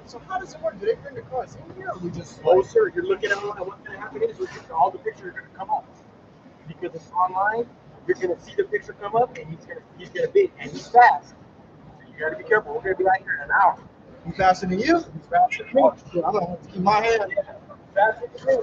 So how does it work? Do they bring the cars in here, or we just? Oh, sir, you're looking at what's going to happen is all the pictures are going to come up because it's online. You're going to see the picture come up, and he's going to bid, and he's fast. So you got to be careful. We're going to be out here in an hour. He's faster than you? He's faster than me. I'm gonna have to keep my hand. Faster than me.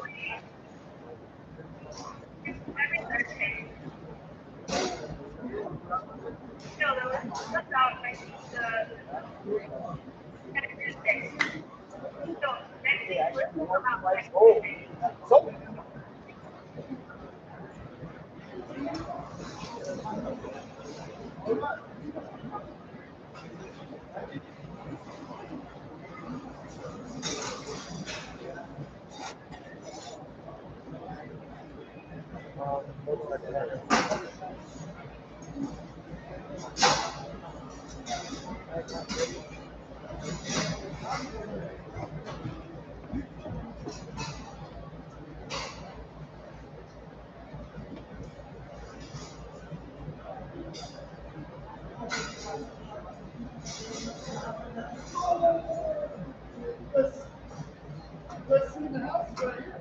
Let's see the house right here.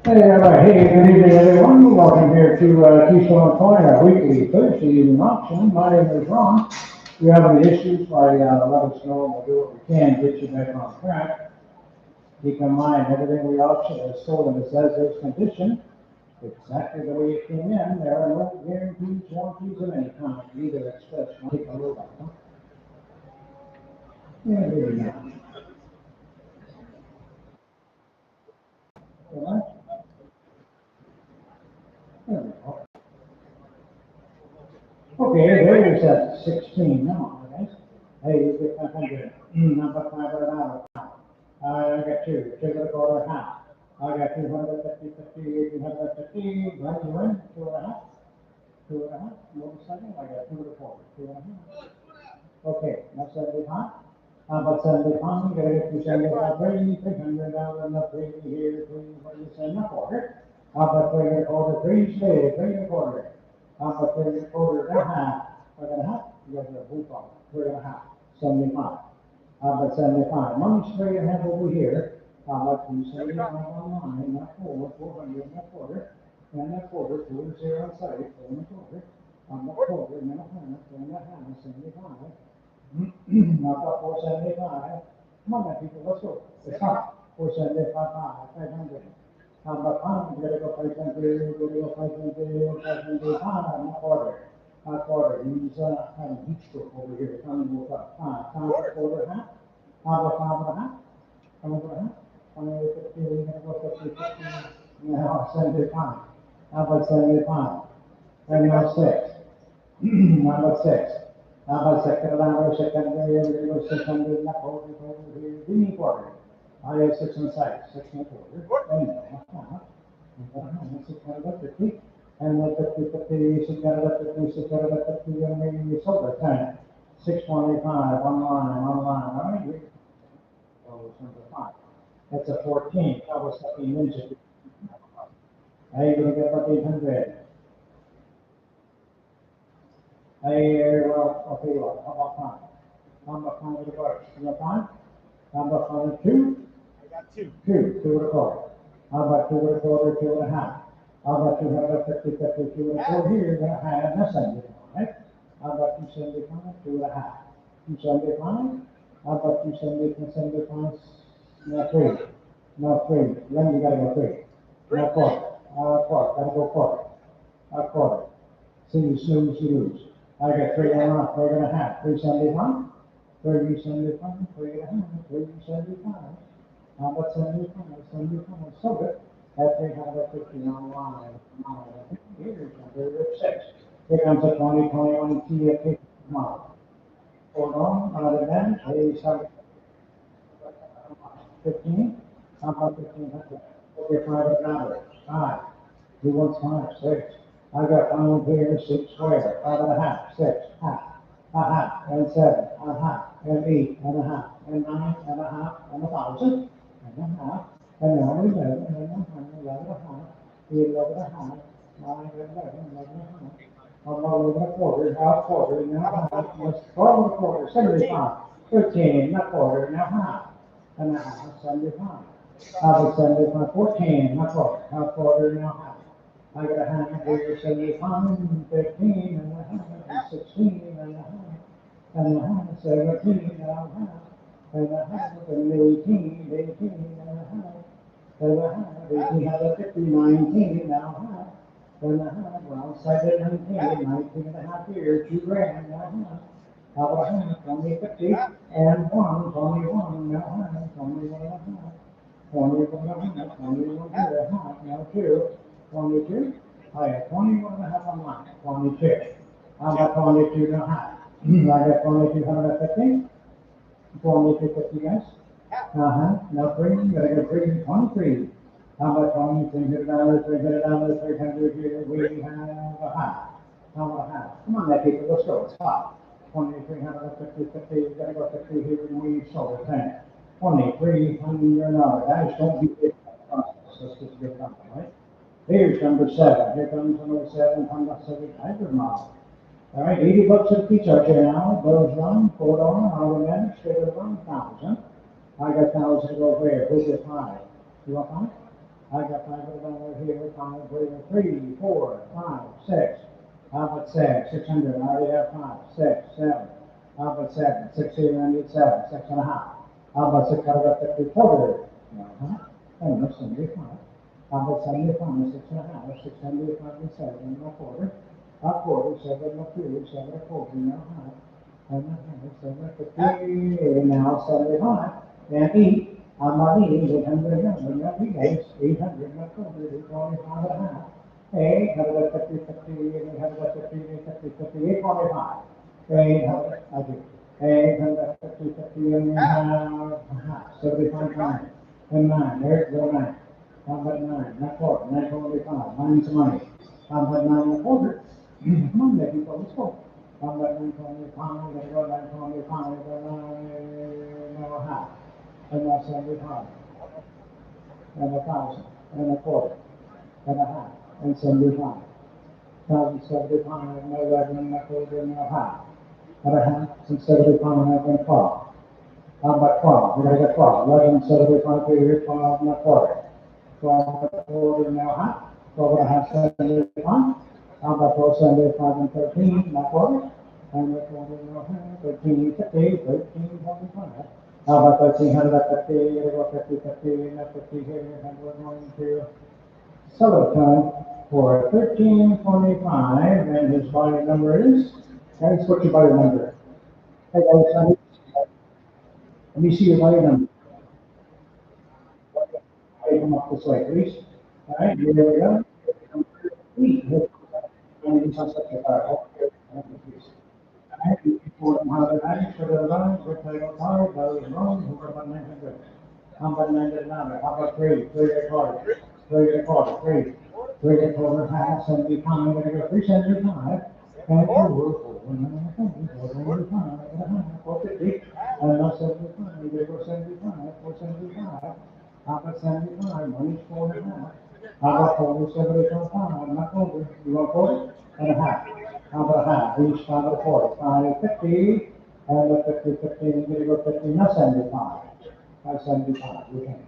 Hey, good evening, everyone. Welcome here to Keystone Coin, our weekly Thursday evening auction. My name is Ron. If you have any issues, let us know, and we'll do what we can to get you back on track. Keep in mind, everything we auction is sold in its as-is condition, exactly the way it came in. There are no guarantees, warranties of any kind, either express. Take a look at them. Yeah, there you go. All right. There we go. Okay, there is at 16 now, guys. Hey, you get 500. Number 5 right now. I got two. Two and a quarter half. I got 250, 50, 250. Right, you win? 2.5. 2.5. Motorcycle. I got 2.25. 2.5. Okay, that's 75. About 75. You gotta get to 75. 300 down on the 3 here. 3, what you say? Not quarter. About 3.25. 3 stay. 3.25. About 3.25 and a half. You got a boot on. 3.5. 75. But 75. Money's 3.5 over here. But you 75 online, not 400, not quarter. And that quarter, 2 0 on site, 4 and a quarter. That quarter, and then a half, 4.5, 75. Not about 475. Come on, now, people, let's go. It's not 475, 500. But 500, you gotta go 500, you gotta go 500, 505, not quarter. Not quarter. He's having heat stroke over here. Coming with up. 5 half. 5.5. 5.5. 50, we're gonna go 50, 50. Now 75. How about 75? And now 6. How about 6? About $600, $600, not over here, give me quarter. I have 6 and 6, 6 and a quarter. And 650, and 50, 650, 650, and maybe sold it, 10. 625, online, all right? Oh, it's number 5. That's a 14, that was 17 inches. Hey, you're gonna get about 800. Hey, well, I'll tell you what, how about 5? How about 5 with the bucks? You got 5? How about 5 with 2? I got 2. 2 with a quarter. How about 2 with a quarter, 2 and a half? How about 250, 50, 2 and a quarter here, you're gonna have, that's 75, right? How about 275, 2 and a half? 275? How about 270, 75? No, 3. No, 3. Then you gotta go 3. No, quarter. Quarter, gotta go quarter. A quarter. See, you snooze, you lose. I got 3 and a half, 3 and a half, 375, 375, 3 and a half, 375. How about 75, 75, so good. That's 350 online. Here's number 6. Here comes a 2021 TFP model. Hold on, other than, hey, sorry. 15, how about 1500? Okay, private number, 5. Who wants 5, 6? I got 5 here, 6 square, 5 and a half, 6, half, a half, and 7, a half, and 8 and a half, and 9 and a half, and 1,000, and a half, and 9, 11, and a half, 11 and a half, 11 and a half, 9, 11, 11 and a half. I'm going to quarter, half quarter, now half, 12 and a quarter, 75, 13 and a quarter, now half, and a half, 75. Half of 75, 14 and a quarter, half quarter, now half. I got a hand here, 75, 15 and a half, 16 and a half, and a half, 17 and a half, and a half, and 18, 18 and a half, and a half, 18 out of 50, 19 and a half, and a half, well, 19 and a half here, 2 grand and a half. How about a half, 20, 50, and 1, 21 and a half, 21 and a half, 21 and a half, 21 and a half, now 2. 22. I got 21 and a half on mine. 22. I got 22 and a half. I got 2250. 2250, guys. Now 3. You gotta go 3. 23. How about $300, $300, 300 here? We have a half. How about a half? Come on, that people, let's go. It's hot. 2350, 50. You gotta go 50 here, and we sold it 10. 2300. Guys, don't be big. Let's just get it done, right? Here's number 7. Here comes number 7, number 700 model. All right, 80 bucks a piece out here now. Those run, $4, automatic, straight of 1,000. I got 1,000 over here. Who's it 5? You want 5? I got $500 here, 5 here, 3, 4, 5, 6. How about 6? 600. I already have 5, 6, 7. How about 7? 6 here, I need 7, 6 and a half. How about 650 quarter? Oh, that's 75. How about 75, 6 and a half, 675 and 7 and a quarter, 7 and a 2, 7 and a quarter, now half, and a half, 7 and 50, now 75, and 8, I'm not eating, 800, now 800, not 825 and a half, 850, 850, 825, 800, I do, 850, 50, and a half, 75 times, and 9, there's the 9. How about 9? Not quarter. 9.25. 9's money. How about 9 and a quarter? Come on, there, people. Let's go. How about 9.25? Let's go 9.25. 9 and a half. And that's 75. And 1,000. And a quarter. And a half. And 75. 1,075. And 11 and a quarter. And a half. And a half. And 75. And 12. How about 12? We're going to get 12. 11, 75 here. 12 and a quarter. 12 and a quarter now half. 12 and a half, 75. How about 12, 75 and 13, not quarter? And a quarter now half. 13, 50, 13, 25. How about 1350, you go 50, 50, and 50 here, and we're going to sell it for 1325, and his buyer number is, guys, what's your buyer number? Hey guys, let me see your buyer number. Come up this way, please. All right, here we go. 400, sugar line, good title card, those wrong, who about 900? How about 99? How about three a quarter, three a quarter, half, 75, I'm gonna go 375. And four, 450, and now 75, you gotta go 75, 475. How about 75, money's 4.5. How about 475, not over, you want 40 and a half. How about a half, each time of 40, 550, and the 50, you gotta go 50, not 75. 575, you can.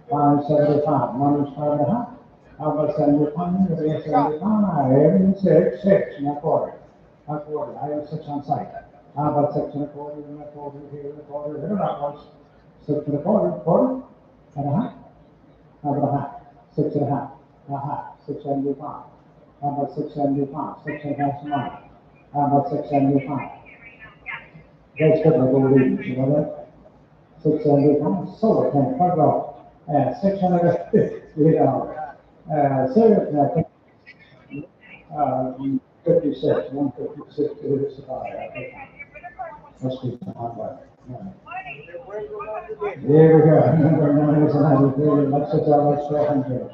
575, money's 5.5. How about 75, you gotta go 75, and six, not 40. Not 40, I have 6 on site. How about 6 and a quarter, and a quarter, here, and a quarter, here, that was 6 and a quarter and a half. How about a half? 6 and a half, 675. How about 675? 6.5 money. How about 675? That's good, like old ladies, you know that? 675, solar tank, plug off. $650. Service, 56, 156 is the buyer. Let's do some hot water. There we go. Number 9 is 93. Let's sit down, let's 400.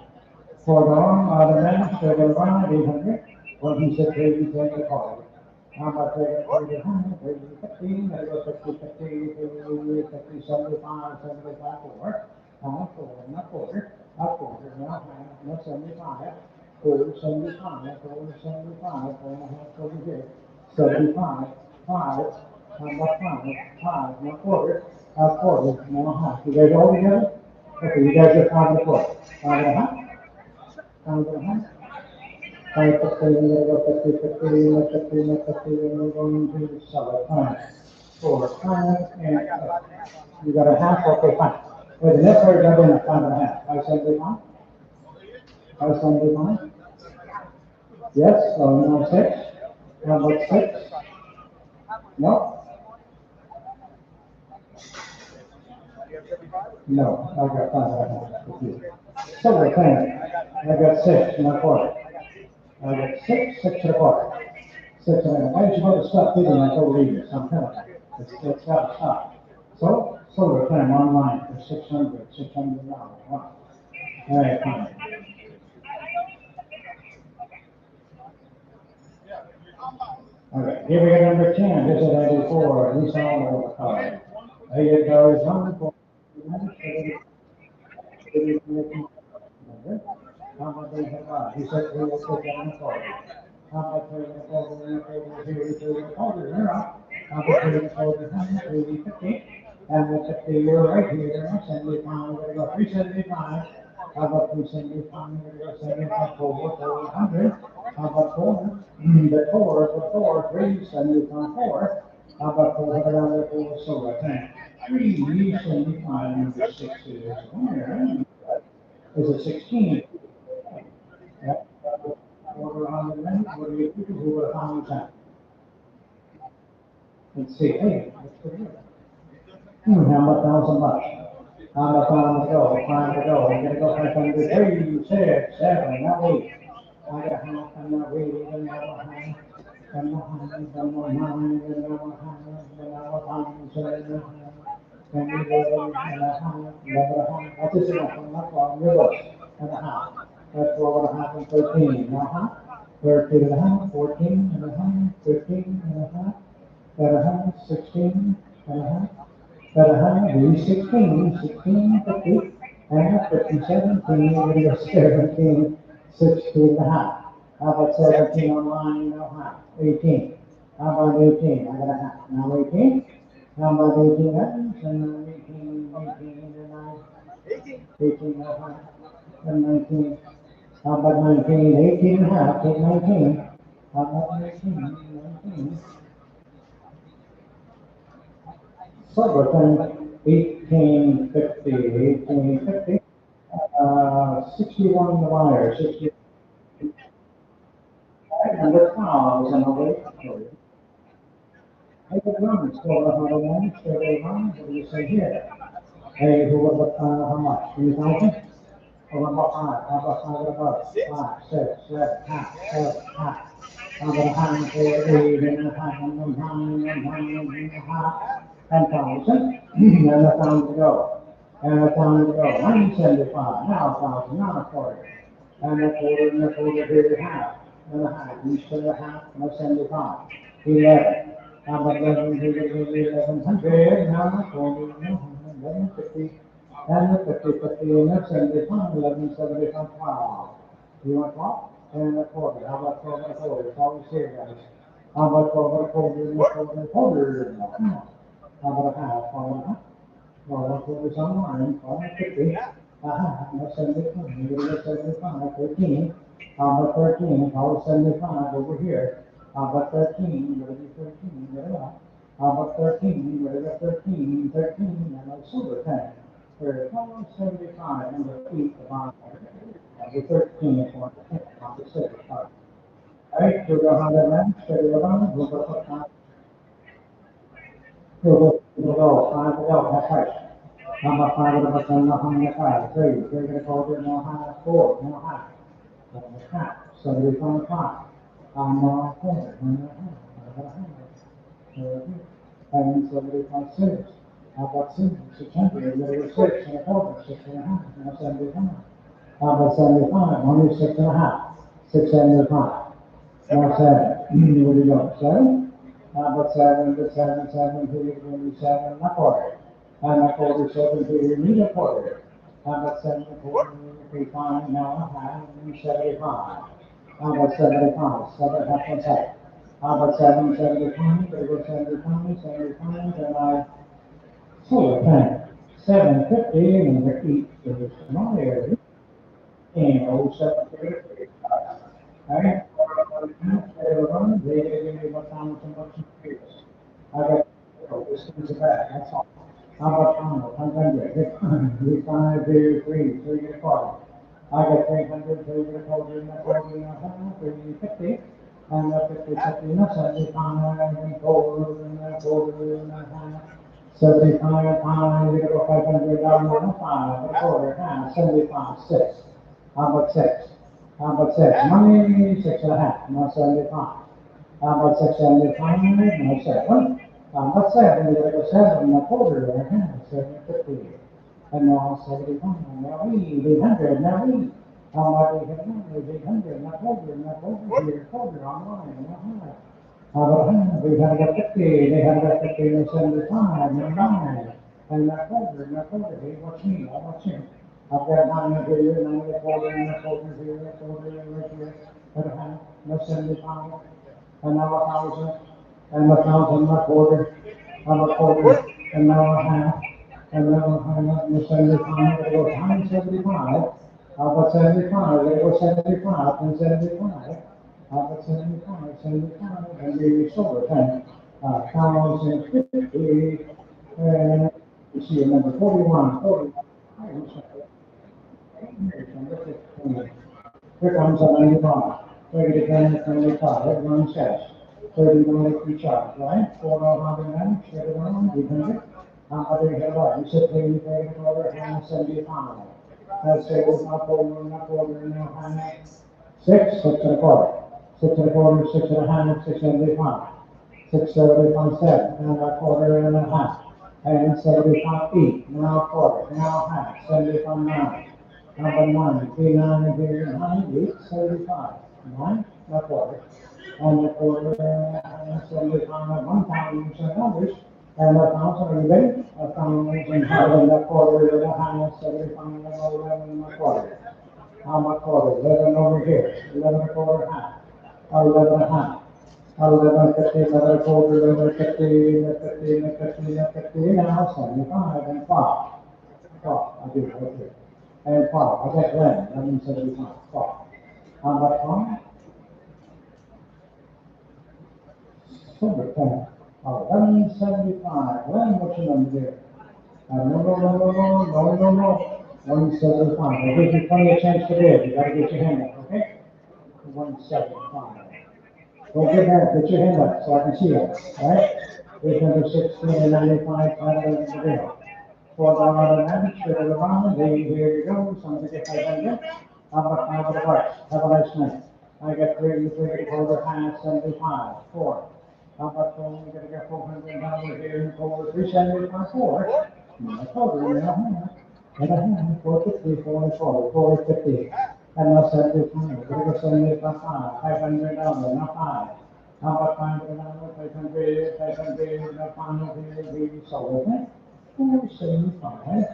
For the arm, the man, sugar line, 800. Well, he said, you take the call. How about 30, 15, there goes 50, 75, 4. Not quarter, now, no 75. 475, 475, 4.5 over here. 75, 5, not quarter, now half. You guys all together? Okay, you guys are 5 and a quarter. 5 and a half? 5 and a half? 550, we're gonna go 50, and we're going to sell it. 5, 4, 5, and you got a half, okay, fine. Wait, the next word jump in at 5 and a half. 575? 575? Yes, so now 6. How about 6? No? No, I got 5 and a half. So we're paying. I got 6 and a quarter. I got 6 and a quarter. 6 and a half. I just want to stop bidding like old ladies. I'm telling you. It's got to stop. So we're paying online for $600. Wow. All right, fine. Okay, here we go, number 10, this is 84, at least I don't know what to call it. There you go, it's 1 How about they have, he said, we will put down for it. How about they have over here, how about they have over 350, and the 50 you're right here, 75, we're gonna go 375. How about 375, we're gonna go 75, 400. How about 4? The 4, 375, 4. How about 400 on the 4, so I think 375, number 6 is where? Is it 16? Order on the limit, what do you do? Who are how much? Let's see, hey, that's pretty good. How about $1,000? How about time to go? Time to go. I'm gonna go 500, 3, 6, 7, now 8. I got half, I'm not reading, and now half, and now half, and now 9, and now half, and now 5, 7, and you go, and a half, that's just enough, I'm not wrong, you're right, and a half. That's 12 and a half and 13, now half, 13 and a half, 14 and a half, 15 and a half, and a half, 16 and a half, and a half, 16, 50, and 50, 17, and you're 17, 16 and a half. How about 17 online, you know half, 18. How about 18? I got a half. Now 18. How about 18 others? And 18, and 18 and a half, and 19. How about 19? 18 and a half, take 19. How about 19? So we're going 1850. 61 the buyer, 60. And the cows and the weight. Hey, the drums, still the 101, still the 1, what do you say here? Hey, who was how much? 3,000? Over about five, how about five above? 5, 6, 7, half, 7, half. How about a hand, 8, and a half, and 10,000, and 1,000 to go. And 1,000 to go. 175, now 1,000, now 40. And a quarter here, half, and a half, each to the half, and 75. 11. How about 1100, now 40, 1150. And the 50, 50, and the 75, 1175, 12. You want 12? And a quarter. How about 12 and a quarter? It's always here, guys. How about 12 and a quarter and a quarter and a quarter? How about a half? 12 and a half? Well, that's what was online. 12 and 50. That's 75. You get 75. 13. How about 13? How about 75 over here? How about 13? What is 13? Get it up. How about 13? What is 13? 13. And a silver pen. For 75 and the feet of on the 13 is one on the 6. Right? So go on the left, so go on, we'll go for 5. We'll go 5 to go, that's right. How about 5 of the 10, no high, 5, 3, 3 to go, no high, 4, no high. 75, 5. No quarter, no high. And 75, 6. How about 600, little 6 and a quarter, 6 and a half, now 75. How about 75, only 6 and a half, 675. Now 7, where do you go, 7? How about 7 to 7, 7 here, 27, and a quarter. And a quarter, 7 here, need a quarter. How about 7 and a quarter, 35, now a half, and 75. How about 75, 7 half and half. How about 7, 75, there go 75, 75, and I solar panel, 750, and the heat is small area, and 0733. Alright? Everyone, they give me about 1,000 years. I got, this is back, that's all. How about 100, 5, 2, 3, 3 to 4. I got 300, 3 to 40, and 40, and 350. And 50, 50, and 75, and 4, and 4, and 5. 75, 5, we go 500 down on 5, a quarter, half, 75, 6. How about 6? How about 6? Money, 6 and a half, not 75. How about 675, no 7. How about 7? We gotta go 7 and a quarter there, 750. And now 75, now we, 800, now we. How about 800, 800, not over, here, quarter, online, not high. How about we had about 50, they had about 50 and 75, and 9. And that quarter, hey, watch me, I watch him. I've got 9 here, 9 and a quarter, and a quarter here, and a quarter, and right here, and a half, no 75, and now 1,000, and 1,000, a quarter, and a quarter, and now a half, and now a half, no 75, it goes 175. How about 75, it goes 75, and 75. How about 75, 75, and the solar tank, 1,050, and you see number 41, 41. Here comes a 95, 30 to 10, 25, everyone says, 39 each charge, right? 4,000, share it around, 800. How do you get what? You said pay it over, 75. That's it, not over, no high. 6, 6 and a quarter. 6 and a quarter, 6 and a half, 675. 675, 7, and a quarter and a half. And 75, 8, now a quarter, now a half, 75, 9. How about 9, 3, 9, and here, 9, 8, 75. 9, a quarter. And a quarter, and 75, 1,000, and 1,000, are you ready? 1,000, and a quarter, and a half, 75, 11, and a quarter. How much quarter? 11 over here, 11 a quarter, half. 11 and a half. 11, 50, 11 a quarter, 11, 50, 50, 50, 50, now 75, and 5. 12, I do right here. And 12, I got 1175, 12. How about 12? Silver 10. 1175. What's your number there? No. 175. I'll give you plenty of chance to bid. You gotta get your hand up, okay? 175. Don't get that, put your hand up so I can see it, right? 816 and 95, 511 to go. quarter on the man, straight around, here you go, somebody get 500. How about 500 bucks? Have a nice night. I got three quarter half, 75, 4. How about four? We gotta get $400 here for 375, 4. I told you, and I have 450, 450. And now 75, we're gonna go 75, $500, not 5. How about $500, 500, 500, not 500, we sold it. 475.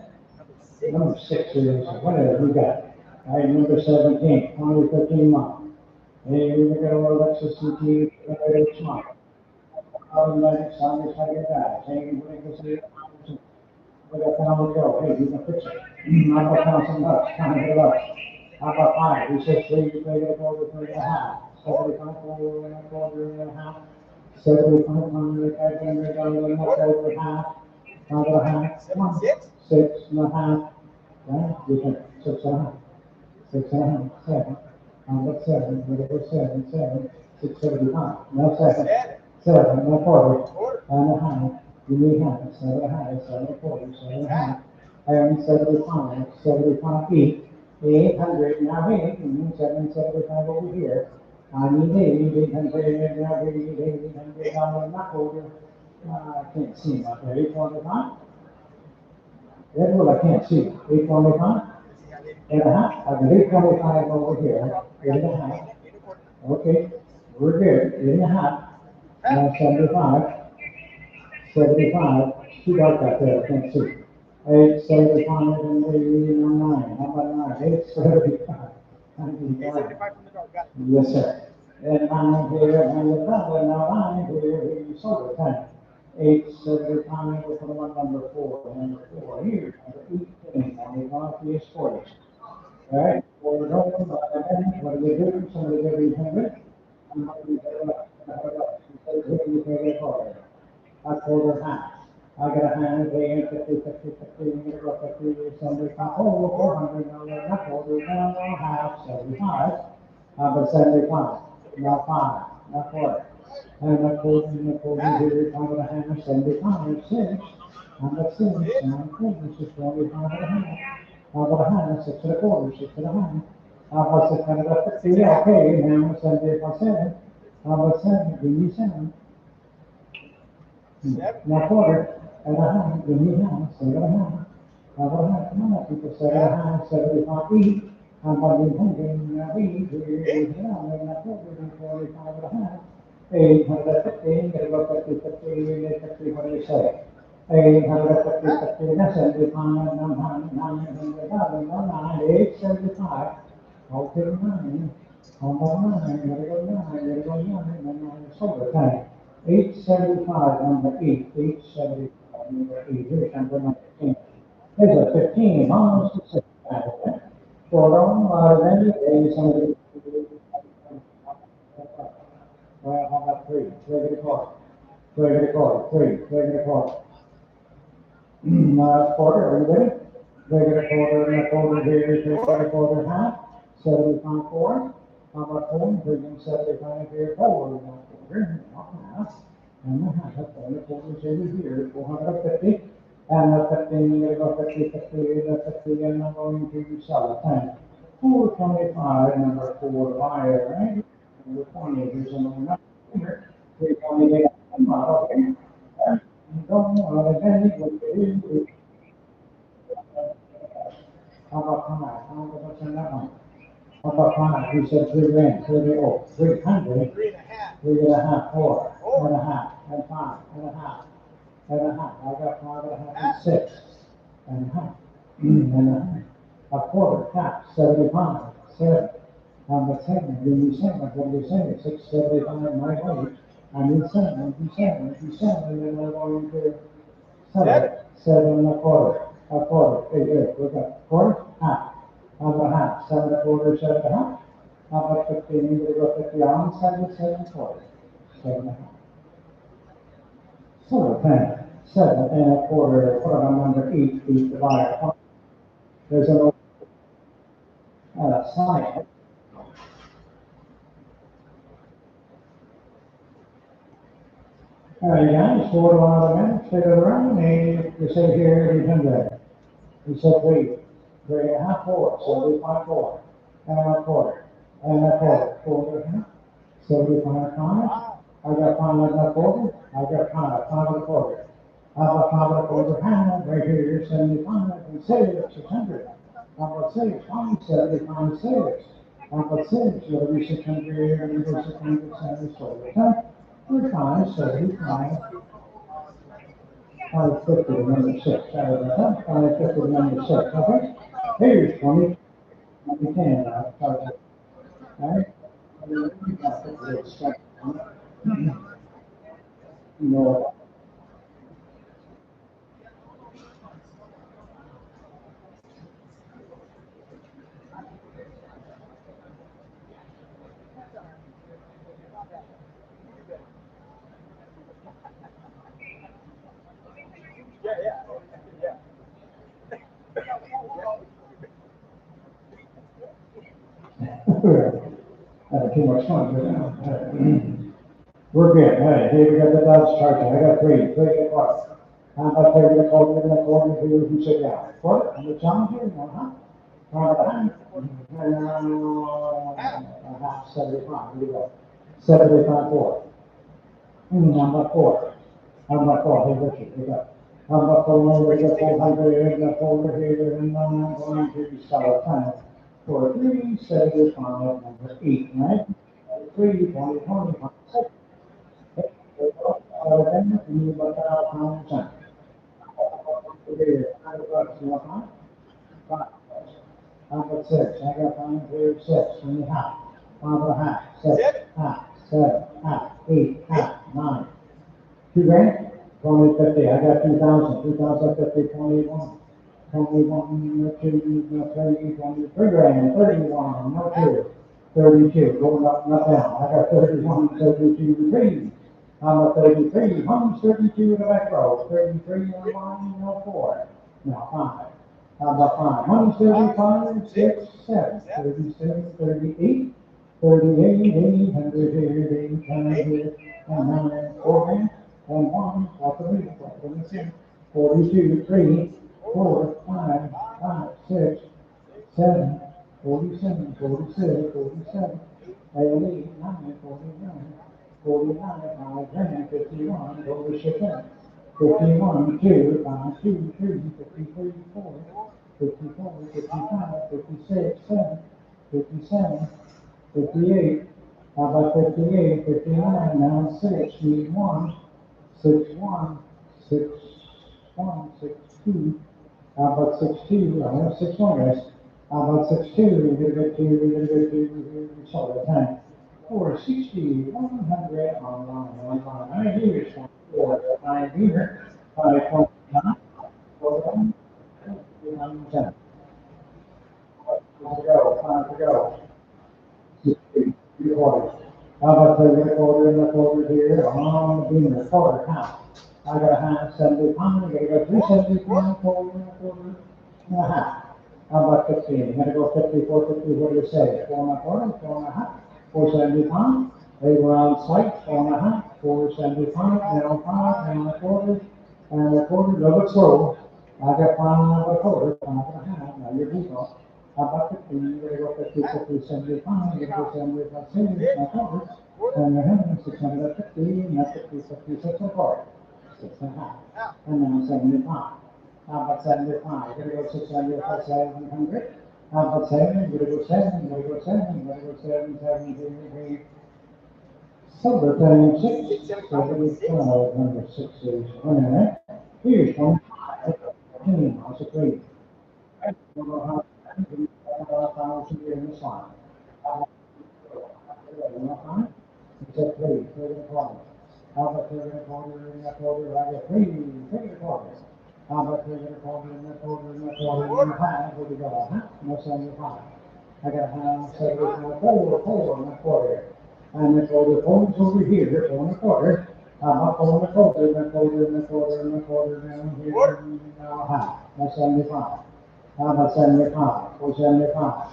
Number 6 is, whatever we got. All right, number 17, only 13 months. Hey, we're gonna go Lexus CT, it's month. Automatic, sound is like a guy, saying, we're gonna see it. We got pound to go, hey, you can fix it. How about $1,000, $100? How about 5? He says, three, you pay it over 3.5. 75, over a quarter and a half. 75, $500, not over half. How about a half? 1, 6.5. Right, you can, 6.5. 6.5, 7. How about 7? What about 7, 675. No 7. 7, no quarter. And a half. You need half. 7.5, 7.25, 7.5. And 75, 75 each. 800, now 8, and 775 over here. I need 800, now 800, not over. I can't see much. 825? That's what I can't see. 825? 8.5? I can 825 over here. 8.5. Okay, we're good. 8.5. 75. 75. She got that there. I can't see. 875 and 9. How about 9? 875. 875 from the dark, got it. Yes, sir. And 9 here, and the other, now 9 here, you sold it. 10. 875, we'll put them on number 4. Number 4 here. Number 18. And we're going to be 40. All right, well, we're going, what do we do? Somebody give me 100. I quarter half. I got a hand, pay 50, 50, 50, go 50, somebody come, oh, $400, not quarter, no, half, 75. But 75, not 5, not quarter. And a quarter, here, I got a hand, 75, 6. I'm at 6, and quarter, 625 and a half. How about a hand, 6.25, 6.5. How about 650? Yeah, okay, now 75, 7. How about 7? Give me 7. Now quarter, and a half, give me half, 7.5. How about a half? Come on, people, 7.5, 75 each. How about 800? Now each, here, now, and a quarter, 45 and a half. 850, gotta go 50, 50, 50, what do you say? 850, 50, that's 75, 900, 875. Okay, 9. How about 9? Gotta go 9, gotta go 9, and 9 is over time. 875, number 8, 875, number 8, here's number 19. There's a 15, almost a 65, okay? So, then, somebody. Well, how about 3? 3.25. 3.25. 3.25. Quarter, are you ready? 3.25 and a quarter here, 3.25 half. 75, 4. How about 4? 3.75 here, 4. Not quarter, not half. And a half. And a quarter over here, 450. And a 15, you're going to go 50, 50, and I'm going to sell it. 10. 425, number 4, buyer, right? Number 20, here's another number here. 328, model here. How about 5? How about that one? How about 5? He said 3 grand, 300. 3.5, 4, and a half, and 5, and a half, and a half. I got 5 and a half, and 6, and a half, and a half. A quarter, half, 75, 7. Number 7, give me 7, what do you say? 675, my weight. I need 7, 7, and then I'm going to 7, 7 and a quarter, hey, here, we got quarter, half. How about half? 7 and a quarter, 7 and a half. How about 15? You're going to go 50 on 7, 7 and a quarter, 7 and a half. So, 10, 7 and a quarter, put on number 8, divided. There's an sign. All right, guys, 4 to 1 of the minutes, figure it around, and you say here, 800. He said three, three and a half, four, 75, four, and a quarter, and a quarter, quarter and a half, 75, five. I got five and a quarter, I got five and a quarter. How about five and a quarter, half, right here, 75, and six, 600. How about six, 75, six. How about six, it'll be 600, and it'll be 600, 70, 45, 75. 550 to number six. That was that. 550 to number six. Okay. Here's 20. You can. All right. No. Too much fun. We're good. All right. Here we got the Dodge Charger. I got three. Three o'clock. How about they're going to call it in the corner to who sit down? Quarter. And the Challenger. Uh-huh. Half 75. Here we go. 75 four. Number four. Number four. Hey, Richard. Here we go. Number four. We got 400. The folder here. And I'm going to start time. For 375, number 8, right? 3, 20, 25, 6. Then you look at our common sense. Five. Number 6, I got 5, 3, 6, and a half. 5 and a half, 6, half, 7, half, 8, half, 9. 2 grand? 20, 50. I got 2,000, 2,050, 21. 21, no 2, no 3, 23 grand, 31, no 2, 32, going up, not down. I got 31, 32, 3. I'm a 33, 132 in the back row, 33 on the line, no 4, no 5. How about 5? 135, 6, 7, 37, 38, 38, 800 here, 800 here, and 9, 4 grand, and 1, 43, 42, 3. 4, 5, 5, 6, 7, 47, 46, 47, 88, 9, 49, 49, 5, 10, 51, 46, 51, 2, 5, 2, 3, 53, 4, 54, 55, 56, 7, 57, 58, how about 58, 59, now 6, need 1, 6, 1, 6, 1, 6, 2, how about 6-2? I have 6-1, guys. How about 6-2? We're gonna get to, sorry, 10. 460, 100 on line. I hear 4, 5 here, 5.9, 4, 10. 5 to go, 5 to go. 60, 3 quarters. How about taking a quarter and a quarter here on the beamer, quarter, half. I got a half, 75, I gotta go 375, quarter and a quarter and a half. How about 15? You gotta go 54, 50, what do you say? 4 and a quarter, 4 and a half, 475. They were on site, 4 and a half, 475, now 5, now a quarter, and a quarter, a little bit slow. I got 5 and a quarter, 5 and a half, now you're default. How about 15? You gotta go 50, 50, 75, you gotta go 75, 70, now quarter, and you're having 650, and that's 50, 56 and a quarter. 6 and a half, and now 75. How about 75? You're gonna go 600 for 700. How about 7? You're gonna go 7, you're gonna go 7, you're gonna go 7, 7, 3, 3. Silver time 6, 75, number 6 is 100. Here's 25. 15, that's a 3. I don't know how thousand in this line. It's a 3, 3 and a quarter. How about 3 and a quarter and a quarter? I got 3, 3 and a quarter. How about 3 and a quarter and a quarter and a quarter and a half? What do you got? No 75. I got a half, 75, 4, 4 and a quarter. And the quarter points over here, 4 and a quarter. How about 4 and a quarter and a quarter and a quarter and a quarter down here? Now half. No 75. How about 75? 475.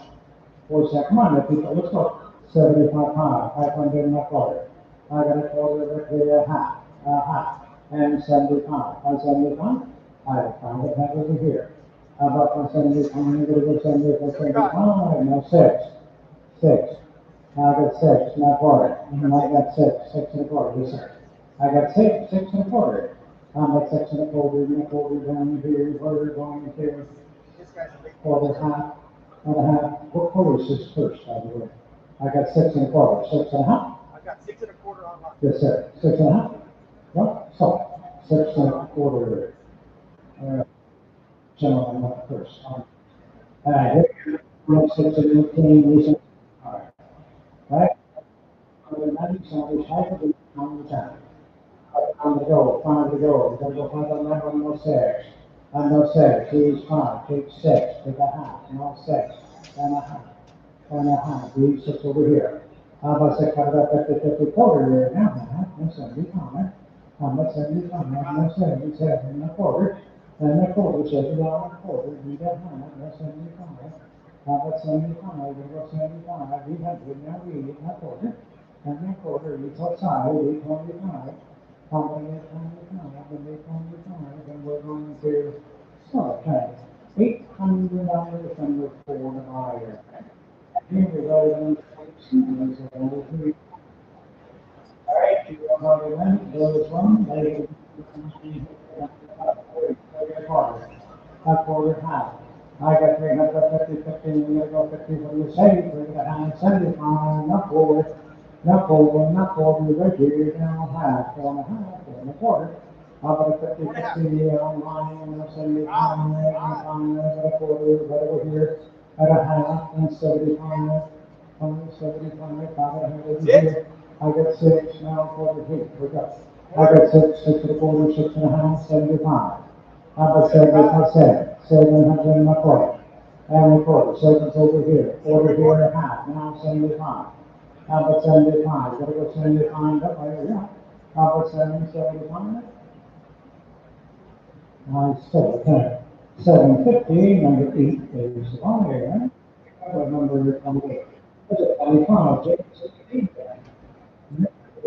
47. Come on, people, let's go. 75 high, 500 and a quarter. I got a quarter over here, a half, and 75. 575. I found it over here. How about 175, go to 175, no, six. I got six, not quarter, and I got six and a quarter, yes, sir. I got six and a quarter. I'm at six and a quarter down here, quarter going to This guy's a big quarter, half, and a half. What quarter is this first, by the way? I got six and a quarter, six and a half. I got 6 1/4 on mine. Yes, sir. Six and a half. Well, so, six and a quarter. Gentlemen, not first. All right, here, 6 and 18, recent. All right. Right? On the 90, somebody's type of it on the time. On the go, 5 to go. We're gonna go 5 on that one, no six. No six, he's 5, take 6, take a half, no six, and a half, leave 6 over here. How about 6 out of that 50 quarter here? Now, that's 75. That's 75, no 77, and a quarter. And a quarter, says $1 a quarter, we got half, that's 75. That's 75, we go 75, we have good, now we eat a quarter. And a quarter, each outside, 825. And we're going to start paying $800 from the Ford buyer. Here we go. All right, you want to rent, go this one, they a quarter half. I got 350, and we're going to go 50 from the state, we're going to have 75, not forward. Not forward, right here, now half, 4 and a quarter. How about a 50, 50 online, and 75, and a quarter, right over here, at a half, and 75, 75, 500 here. I got 6, now quarter here, we go. I got 6 and a quarter, 6 and a half, 75. How about 700 and a quarter. And a quarter, 7's over here, quarter here and a half, now 75. How about 75? Gotta go 75 up right here. How about 75? I still okay. 750, number 8 is on here. What number is on there? What's it, 25? James,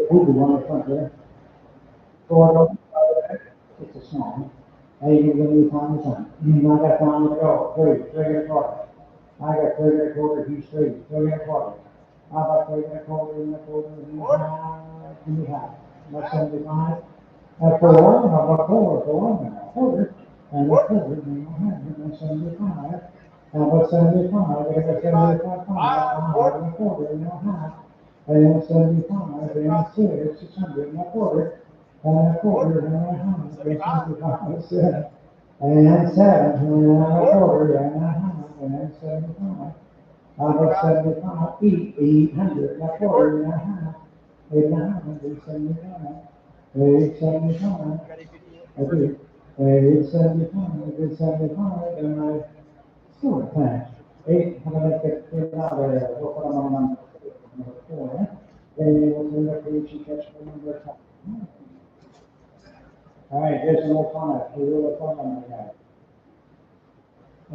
who do one in front there? It's a small. Hey, you give me time to time. I got time to go. 3 and a quarter. I got 3 and a quarter, he's 3 and a quarter. How about 3 and a quarter, and a quarter, and a half, that's 75. At 4, how about 4 and a quarter, and a quarter, and that's 75. How about 75, I got 75, 5 and a quarter, and a half, and 75, and 600, and a quarter, and a quarter, and a half, and 75, 7, and 7, and a quarter, and a half, and 75. I got 75, 800, a quarter and a half, 875, 875, I do, 875, and I still attach, $850, we'll put them on number 4, and we'll do the Gucci catch for number 5. All right, here's an old 5, we will put on the guy.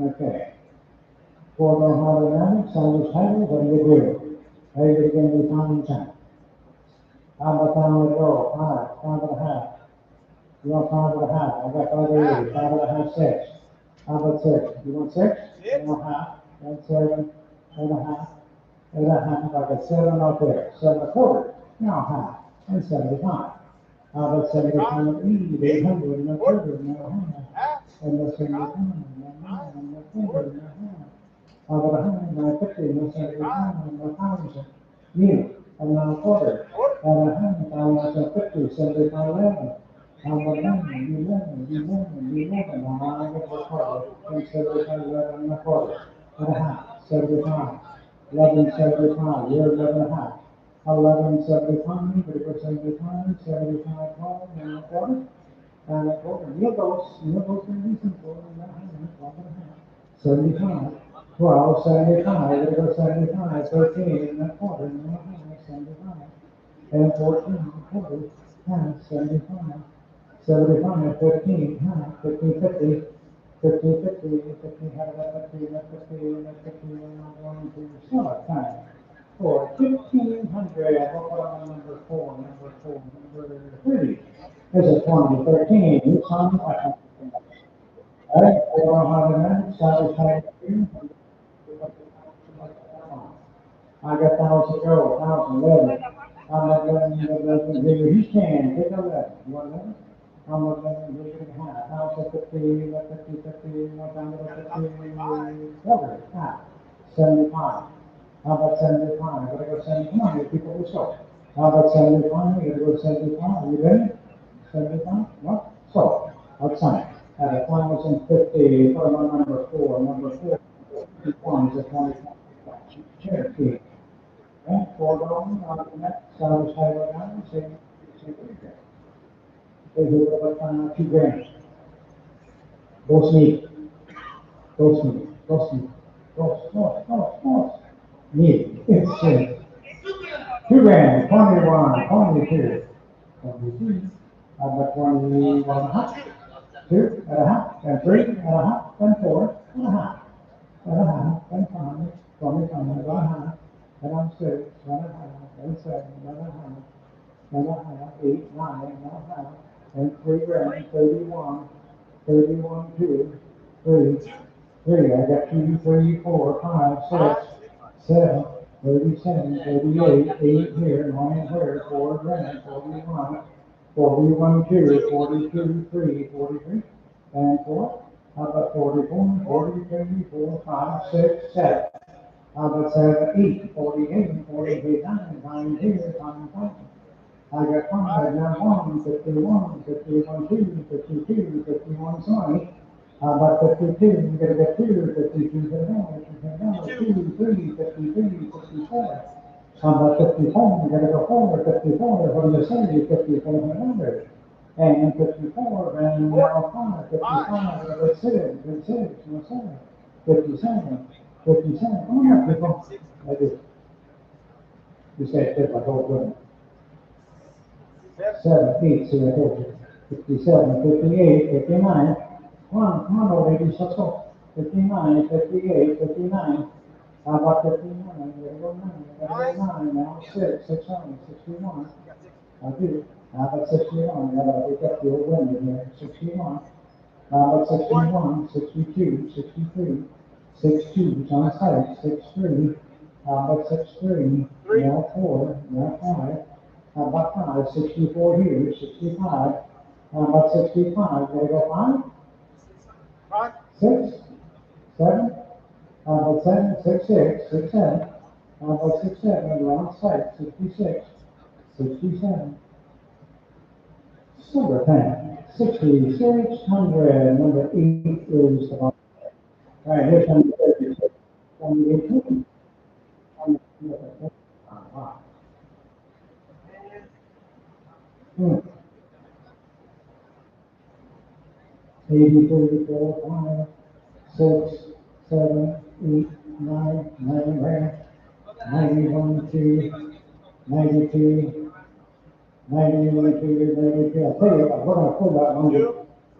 Okay. For the hydrodynamics, on this title, what do you do? How you going to be finding time? How about time to go? 5 and a half. You want 5 and a half? I got 580, 5 and a half, 6. How about 6? You want 6? And a half, and 7, and a half, and a half. I got 7 out there, 7 and a quarter, now half, and 75. How about 75, 800, and a quarter, now half, and the 75, and a quarter, and a half. About 150, no 75, no 1,000, new, and now quarter, and 150, 75, 11. How about 11, now I get the quarter, and 75, 11 and a quarter, and a half, 75, 11, 75, you're 11 and a half, 11, 75, but it was 75, 75, 12, and a quarter, and a quarter, near those can be simple, and a half, 12 and a half, 75. 12, 75, it was 75, 13, and a quarter, and a half, 75, and 14, and a quarter, half, 75, 75, 15, half, 50, 50, 50, 50, 50, half, 50, and a 50, and a 50, and I'm going to start time. For 1,500, I'll put on number 4, number 30. This is 2013, it's on the All right, 400 minutes, salary time. I got 1,000 go, 1,000, 11. I'm not letting you here. He can, take a 11. You want 11? I'm not letting you here. 1,000, 50, 50, 1,050, cover it. 75. How about 75? I gotta go 70. Come on, you people, let's go. How about 75? You gotta go 75. You ready? 75? No? So, outside. At 1,050, put them on number 4. Number 4. One is a 20. Cherokee. Right? $4 on the next, salvage title down, say, they do it like 2 grand. Both need, both need, both need, both need. It's 2 grand, 21, 22, 23, about 21 and a half, 2.5, and 3.5, and 4.5, and a half, and 5, 25, and a half, and I'm 6, and a half, and 7, and a half. And a half, 8, 9, and a half, and 3 grand, 31, 31, 2, 3, 3. I got 2, 3, 4, 5, 6, 7, 37, 38, 8 here, 9 here, 4 grand, 41, 41, 2, 42, 3, 43, and 4. How about 44, 43, 4, 5, 6, 7. How about 7, 8, 48, 48, 9, 9 here, 9, 5. I got 5, now 1, 51, 51, 2, 52, 51, 20. How about 52? You gotta get 2, 52, 2, 3, 53, 54. How about 54? You gotta go 4, 54. What do you say? 5400. And 54, and now 5, 55, and 6, and 6, and 7, 57, 57. Come on here, people. I do. You say it like old women. 7, 8, see, I told you. 57, 58, 59. Come on, old ladies, let's go. 59, 58, 59. How about 59? There go 9. There go 9. Now 6, 600, 61. I do. How about 61? We got the old women here. 61. How about 61, 62, 63, 62 is on site, 63. How about 63? Now 4, now 5. How about 5? 64 here, 65. How about 65? There go 5? 6? 7? How about 7? 6, 6, 6, 7. How about 6, 7? We're on site, 66, 67. Silver pen, 6,600. Number 8 is the bottom. All right, here's number 36. 2018. Wow. Hmm. 80, 34, 5, 6, 7, 8, 9, 9 grand, 91, 2, 92, 91, 2, 92. I'll tell you what, we're going to pull that one.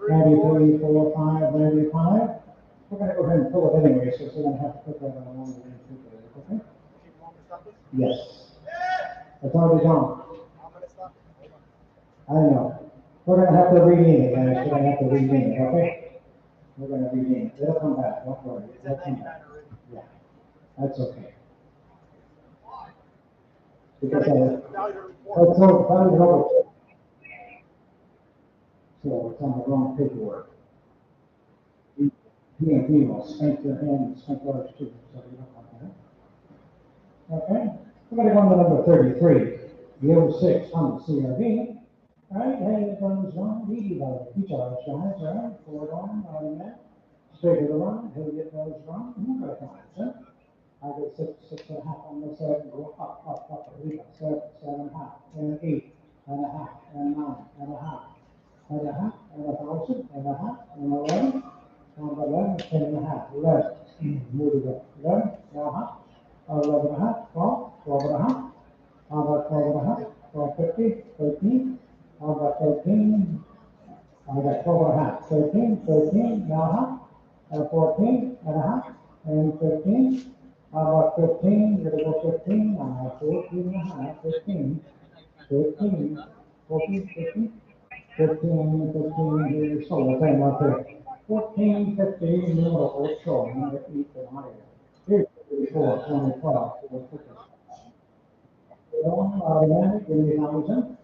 93, 4, 5, 95. We're going to go ahead and pull it anyway, so we're going to have to put that on one. Okay? Yes. It's already gone. I know. We're going to have to rename it, guys. We're going to have to rename it, okay? We're going to rename it. It'll come back. Don't worry. It'll come back. Yeah. That's okay. Because that's so funny. So it's on the wrong paperwork. P&P will spank your hand and spank yours too. So you don't want that. Okay? We're going to go on to number 33. The 06 Honda CRV. All right, hey, it goes on. Easy about it. Each of us guys, all right? Forward on that. Straight to the right. Hey, it goes wrong. You got to come on, sir. I go 6.5 on this side, and go up. We got 7.5, and 8.5, and 9.5, and a half, and 1,000, and a half, and 11, and 11, 10.5, 11. Move it up. 11, 11.5, 12, 12.5. How about 12.5? 12.50, 13. How about 13? I got 12.5. 13, 13, now half, 14 and a half, and 15. How about 15? We're going to go 15. 14 and a half, 15, 15, 14, 15, 15, 15, so the same right there. 1450 in the middle, showing the eat the money. Here's 34, 2012, 450. Automatic, give me 1,000.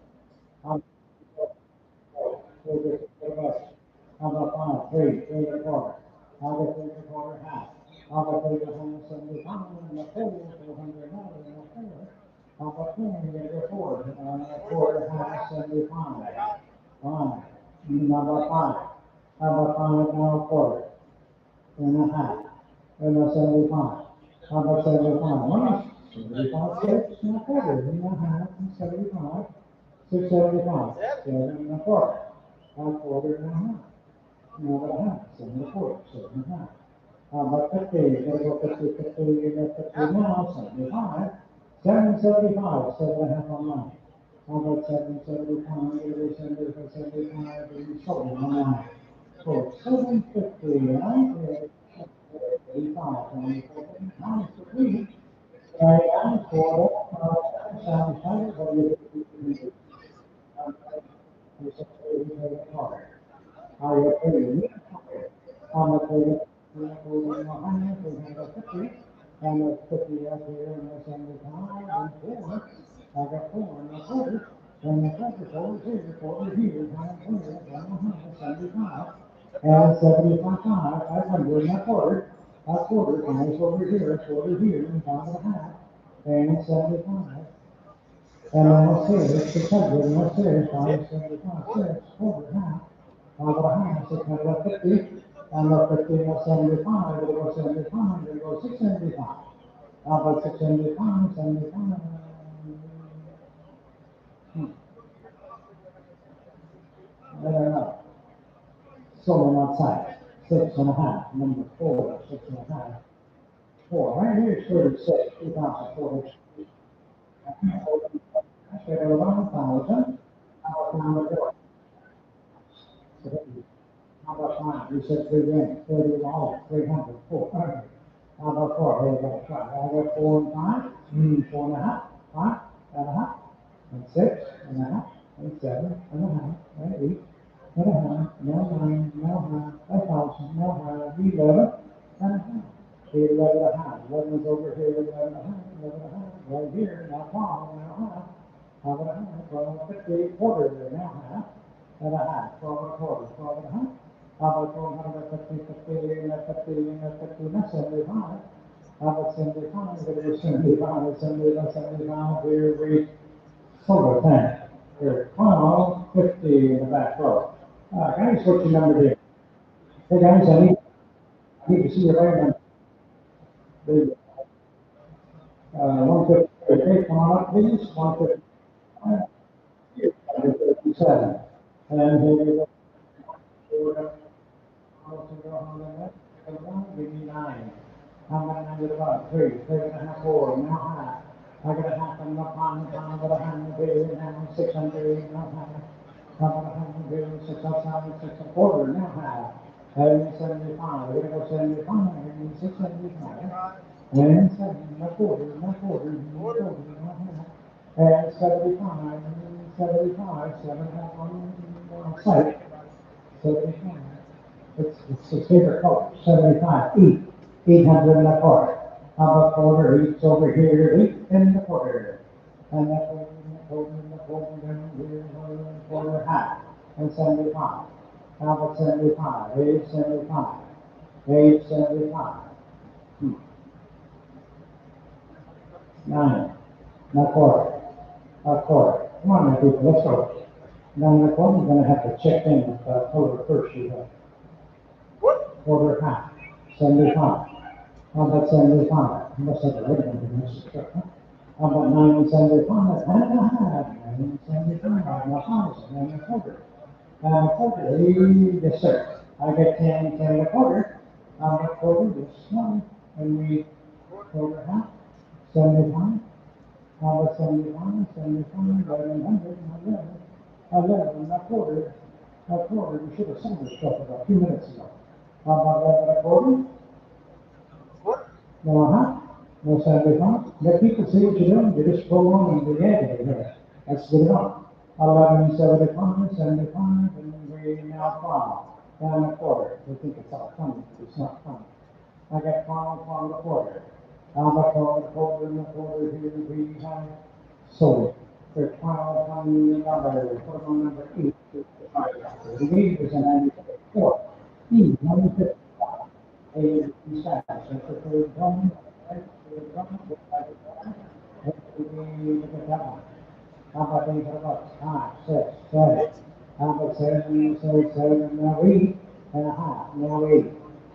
How about five, three and a quarter? How about 3 and a quarter, half? How about 375 and a quarter, 400 and a quarter? How about 20 and a quarter, half, 75? Five. How about five? How about 5 and a half? And a 75. How about 75? 75, 6 and a quarter, and a half, and 75. 675, 7 and a quarter, a quarter and a half. Now what I have, 74, 75. How about 50? Gotta go 50, 50, you got 50 now, 75. 775, 7 and a half on mine. How about 775? You go 75, 75, and you sold it on mine. So 750, right? 85, 24, 93. I'm for it. Sounds like what do you do? How you feeling? I'm a feeling. And a 50 up here and a 75 and 4. I got 4 and a quarter. And the 24 here, 40 here, 75. And 75, 500 and a quarter. A quarter, and it's over here, and 5 and a half. And 75. And I said, 600, and I said, 575, 6, quarter, half. How about a half, 650, and a 50, and a 75, it'll go 75, it'll go 675. How about 675, 75? I don't know. Someone outside, 6 and a half, number 4, 6 and a half. 4, right here is 36, 2004. I said, 1,000. How about $1? How about mine? You said 3 grand, 30 dollars, 300, 400. How about 4? Here, I got a try. I got 4 and 5, 4 and a half, 5 and a half, and 6 and a half, and 7 and a half, and 8 and a half, now 9, now half, 1,000, now half, 11 and a half. 11 and a half. 11 is over here, 11 and a half, 11 and a half, right here, now 12, now half. How about a half? 12, 50, quarter there, now half. And a half, 12 and a quarter, 12 and a half. How about 12, 50, and a 50, and a 50, and a 75? How about 75? We're going to 75, 75, 75, here we solar tank. Here, 12, 50 in the back row. Guys, what's your number here? Hey guys, I need to see your right number. There you go. 150, okay, come on up please, 157. And here we go. Give me 9. How about 9 with about 3, 3 and a half, 4, now half. I got a half and a pound, but a hand, now 600, now half. How about a hand, 6 outside, 6 and a quarter, now half. And 75, we're going to go 75, and 675. And 7 and a quarter, now quarter, now half. And 75, 75, 7 and a half on site. 75. It's his favorite color. 75, 800 and a quarter. How about quarter? 8's over here, 8 and a quarter. And that's down here, quarter, half. And 75. How about 75? 875. 875. 9. And a quarter. A quarter. Come on, my people, let's go. 9 and a quarter, you're going to have to check in with color first you have. Quarter, half. 75. How about 75? Must have a red one. How about 9 and 75? And a half. 9 and 75. And a thousand. And a quarter. And a quarter. Yes, sir. I get 10, 10 and a quarter. How about quarter? This one. And we quarter, half. 75. How about 75? 75. 1100. 11 and a quarter. A quarter. We should have sold this stuff about 2 minutes ago. How about 11 and a quarter? No, no 75. Let people see what you're doing. You're just prolonging the agony here. That's good enough. 11 and 75, 75, and we now 5. and a quarter. We think it's all funny, it's not funny. I got pound a quarter. How much on a quarter and a quarter here we have sold. For $12 put on number 8. The gauge was in 94. E, 155. A, B, size. That's the third one. Right, third one. Look at that one. How about these other bucks? 5, 6, 7. How about 7, 7, 7, now 8 and a half, now 8,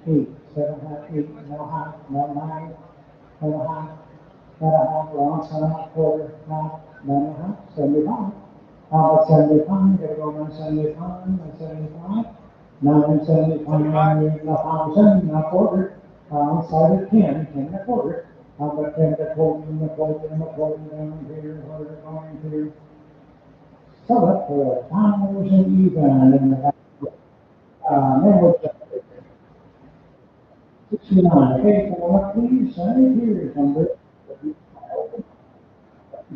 8, 7, half, 8, now half, now 9 and a half, and a half, long, 7 and a quarter, half, 9 and a half, 75. How about 75? Gotta go 975, 975, 975, and a thousand, not quarter. Inside of 10, 10 and a quarter. How about 10 to 40 and a quarter and a quarter down here, where we're going to sell it for 1,000 even in the back. Then we'll just 69. Okay, so what please, here's number.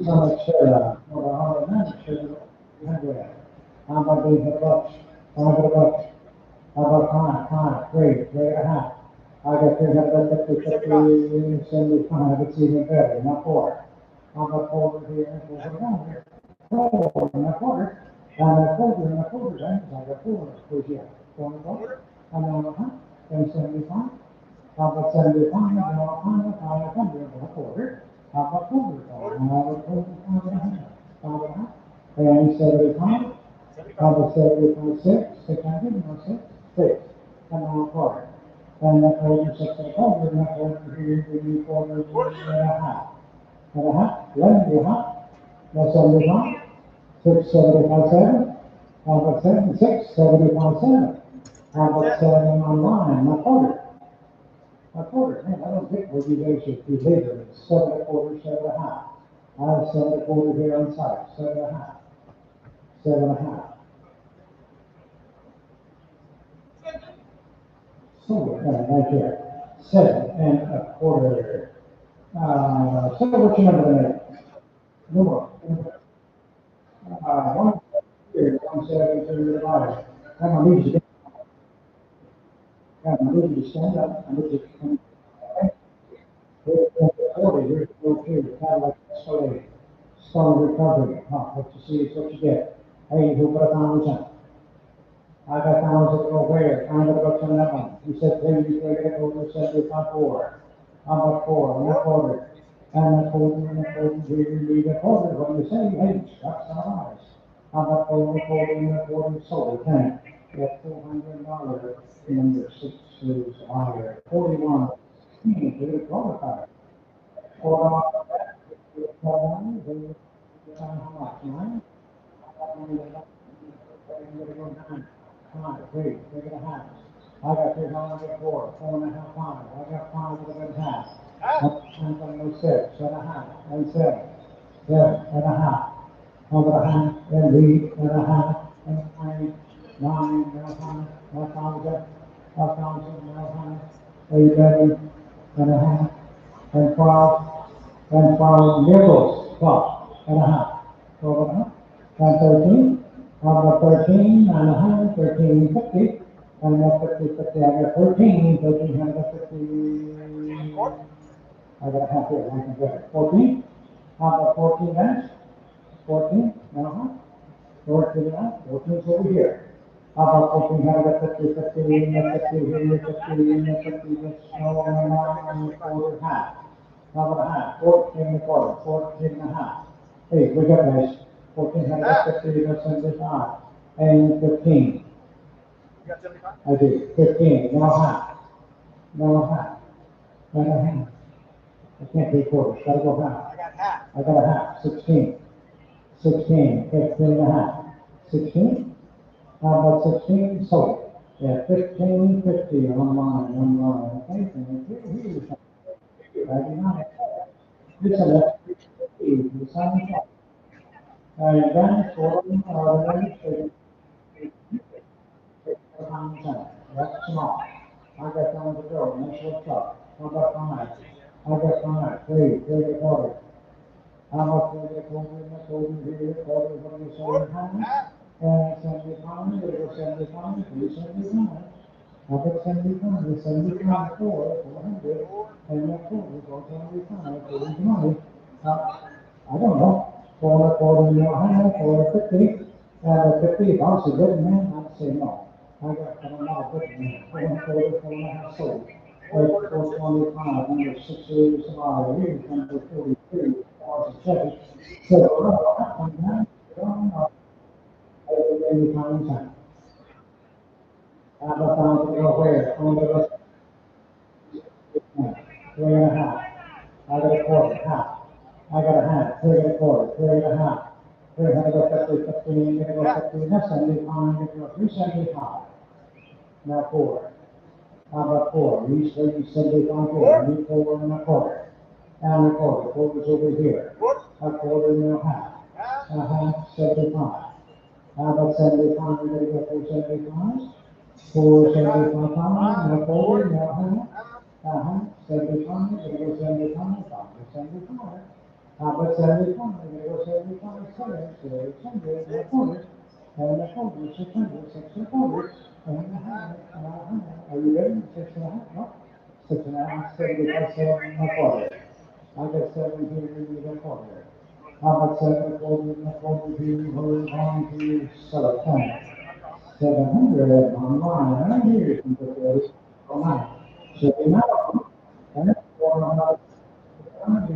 So much, for 100. How about these bucks? How about bucks? How about 5, 3, 3.5? I got 350, 75. It's even better, not 4. How about 4 here, 4 down here? 4 and a quarter. And a quarter and a quarter, then, I got 4 here. 4 and a quarter. And then a half, then 75. How about 75? Now, 500 and a quarter. How about quarter? How about quarter? 5 and a half. 5 and a half. And 75. How about 75? 6, 600, no 6, 6. And now a quarter. And that quarter, 6 and a quarter, and that quarter here, we need quarter and a half. And a half, 11 and a half. That's 75. 6, 75, 7. How about 7, 6, 75, 7. How about 7 on 9, a quarter. A quarter, man, I don't get what you guys should do later. It's 7 and a quarter, 7 and a half. I have 7 and a quarter here on site, 7 and a half. 7 and a half. So, right here, 7 and a quarter. So what's your number there? No more. 1 here, 172 divided. Come on, need you to come. I need you to stand up. I need you to come. Here's the 40. Here's the 42. Cadillac Escalade. Storm recovery. What you see is what you get. Hey, who put a 1,000? I got 1,000 over here. Kind of bucks on that one. He said, please, you take it over 75 4. How about 4 and a quarter? And a quarter and a quarter. Do you need a quarter? What do you say? Hey, that's not ours. How about 4 and a quarter and a quarter? Sold. Ten. Get $400. Number 6 is higher. 41. Did it qualify? $4. $4. How much? 9? Three and a half. I got 304, 4.5, 5. I got 5 and a half. And 6 and a half, and 7, 7 and a half. Over a half, and 8 and a half, and 9, 9 and a half, 1,000, 1,000 and a half, 11 and a half, and 12, and 12 nickels, 12 and a half, 12 and a half, and 13. How about 13 and a half, 13.50, and that's 50, I got 13, 13, I got 50, I got a half here, I can get it. 14, how about 14 guys? 14, and a half, 14 and a half, 14 is over here. How about 14, I got 50, 50, and 50 here, 50, and 50, that's no, and a quarter, half. How about a half? 14 and a quarter, 14 and a half. Hey, we got this. 14, I got 50, that's 75, and 15. You got 75? I do. 15, now half. Now half. And a half. I can't do quarters, gotta go half. I got half. I got a half. 16. 16, 15 and a half. 16? How about 16? Sold. Yeah, 15, 50 online. Okay, and here's something. 99. This is a 50. You sign it up. Advance for the that's small. I got time to go. That's what's up. How about 5? I got 5, 3, 3 and a quarter. How about 3 and a quarter, and a quarter here, quarter, what do you say, half? 75, there goes 75, 375. Up at 75, 75, 400, and that 4 goes 75, 420. I don't know, 4 mil high, 450, 50, if I was a good man, I'd say no. I got, I'm not a good man, 440, 4.5 sold. 425, number 6 years of our years, number 43, 1,007. So, I'm not, any time. How about down to go where? On the 3.5. I got a quarter, half. I got a half, 3.25, 3.5. 350, 15, gonna go 15, that's 75, gonna go 375. Now 4. How about 4? You say you 75 here, you 4 and a quarter. And a quarter, quarter's over here. A quarter and a half. A half, 75. How about 75, we're gonna go 475. 475, no quarter, no half. 75, we're gonna go 75, 75. How about 75, we're gonna go 75, 600, no quarter. And a quarter, 600, 6 and a half, and a half. Are you ready? 6.5, no? 6.5, 75, 7 and a quarter. I got 7 here, you got quarter. How about 7 quarter, and a quarter here, hold on to 7. 700 online, right here, you can put those online. So now, and that's for another, I'm not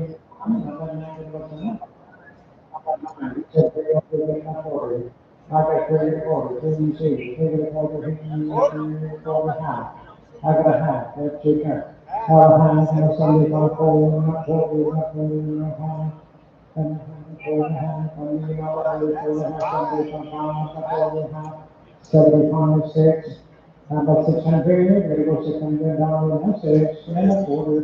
I got 3.25, 32, 3.25, 4.5. I got a half, that's your turn. Have a half, and 75, 4, and a quarter, and a half. And 4.5, and you know, 4.5, 75, 4.5, 75, 6. How about 600? Gotta go $600, and 6, and a quarter,